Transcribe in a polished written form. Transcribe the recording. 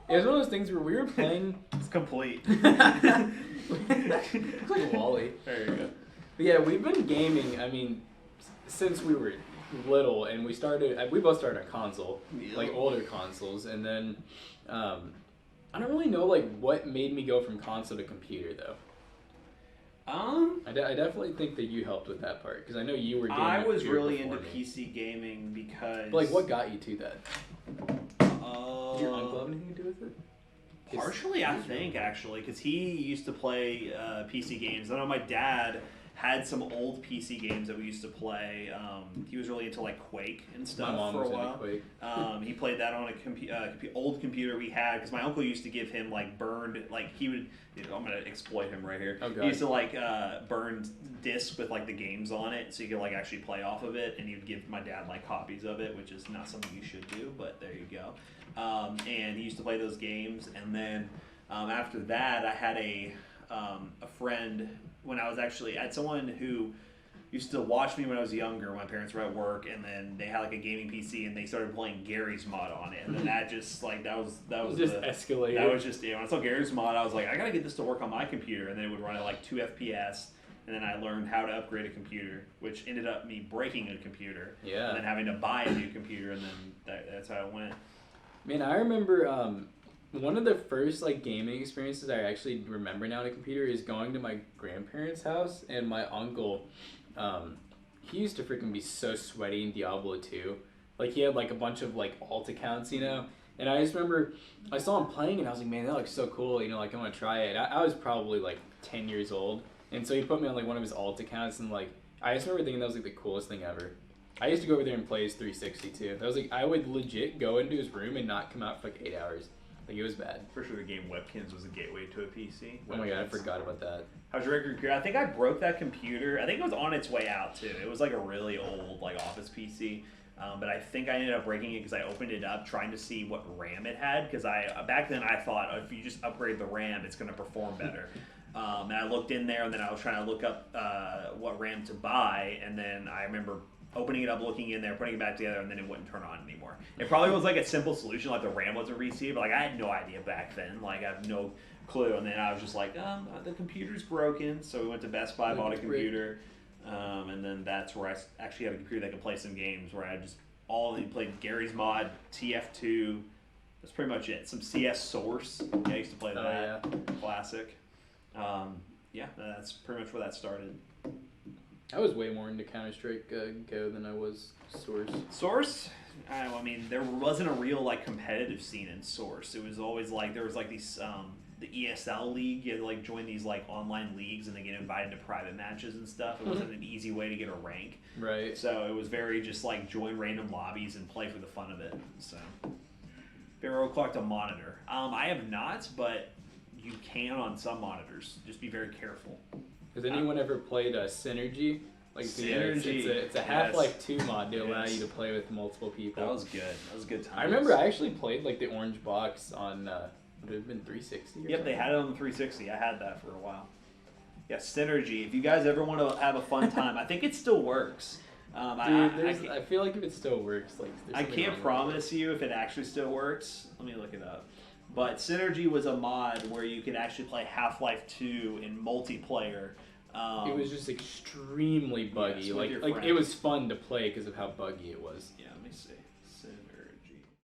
It was one of those things where we were playing. It's complete. Like Wally. There you go. But yeah, we've been gaming. I mean, since we were little, and we both started on console, like older consoles, and then I don't really know like what made me go from console to computer though. I definitely think that you helped with that part because I know you were. I was really into PC gaming because. But, like, what got you to that? Did your uncle have anything to do with it? Partially, I think actually, because he used to play PC games. I know my dad had some old PC games that we used to play. He was really into like Quake and stuff my mom for a was while. Into Quake. He played that on a old computer we had because my uncle used to give him like burned like he would. I'm gonna exploit him right here. Oh, God. He used to like burn discs with like the games on it, so you could like actually play off of it, and he would give my dad like copies of it, which is not something you should do, but there you go. And he used to play those games, and then after that, I had a friend when I was actually I had someone who used to watch me when I was younger. My parents were at work, and then they had like a gaming PC, and they started playing Gary's Mod on it, and then that just like that was just escalated. That was just when I saw Gary's Mod, I was like, I gotta get this to work on my computer, and then it would run at like 2 FPS. And then I learned how to upgrade a computer, which ended up me breaking a computer. Yeah. And then having to buy a new computer, and then that's how it went. Man, I remember one of the first like gaming experiences I actually remember now on a computer is going to my grandparents' house, and my uncle, he used to freaking be so sweaty in Diablo 2. Like he had like a bunch of like alt accounts, you know. And I just remember I saw him playing, and I was like, man, that looks so cool. You know, like I want to try it. I was probably like 10 years old. And so he put me on like one of his alt accounts, and like I just remember thinking that was like the coolest thing ever. I used to go over there and play his 360 too. That was like I would legit go into his room and not come out for like 8 hours. Like it was bad. For sure, the game Webkins was a gateway to a PC. Oh my god, I forgot about that. How's your regular computer? I think I broke that computer. I think it was on its way out too. It was like a really old like office PC. But I think I ended up breaking it because I opened it up trying to see what RAM it had. Because back then I thought if you just upgrade the RAM, it's going to perform better. And I looked in there, and then I was trying to look up what RAM to buy, and then I remember opening it up, looking in there, putting it back together, and then it wouldn't turn on anymore. It probably was like a simple solution, like the RAM wasn't received, but like I had no idea back then. Like I have no clue, and then I was just like, the computer's broken, so we went to Best Buy, bought a computer, and then that's where I actually had a computer that could play some games, where I just played Gary's Mod, TF2, that's pretty much it. Some CS Source, I used to play that, classic. Yeah, that's pretty much where that started. I was way more into Counter-Strike Go than I was Source. Source? I mean, there wasn't a real like competitive scene in Source. It was always like there was like these the ESL league. You had to like join these like online leagues and then get invited to private matches and stuff. It wasn't an easy way to get a rank. Right. So it was very just like join random lobbies and play for the fun of it. So, have you ever overclocked a monitor? I have not, but you can on some monitors. Just be very careful. Has anyone ever played Synergy? Like Synergy. It's a Half-Life 2 mod to allow you to play with multiple people. That was good. That was a good time. I remember I actually played like the orange box on would it have been 360 or Yep, something? they had it on the 360. I had that for a while. Yeah, Synergy. If you guys ever want to have a fun time, I think it still works. Dude, I feel like if it still works, like I can't promise you if it actually still works. Let me look it up. But Synergy was a mod where you could actually play Half-Life 2 in multiplayer. It was just extremely buggy. Yes, like it was fun to play because of how buggy it was. Yeah, let me see.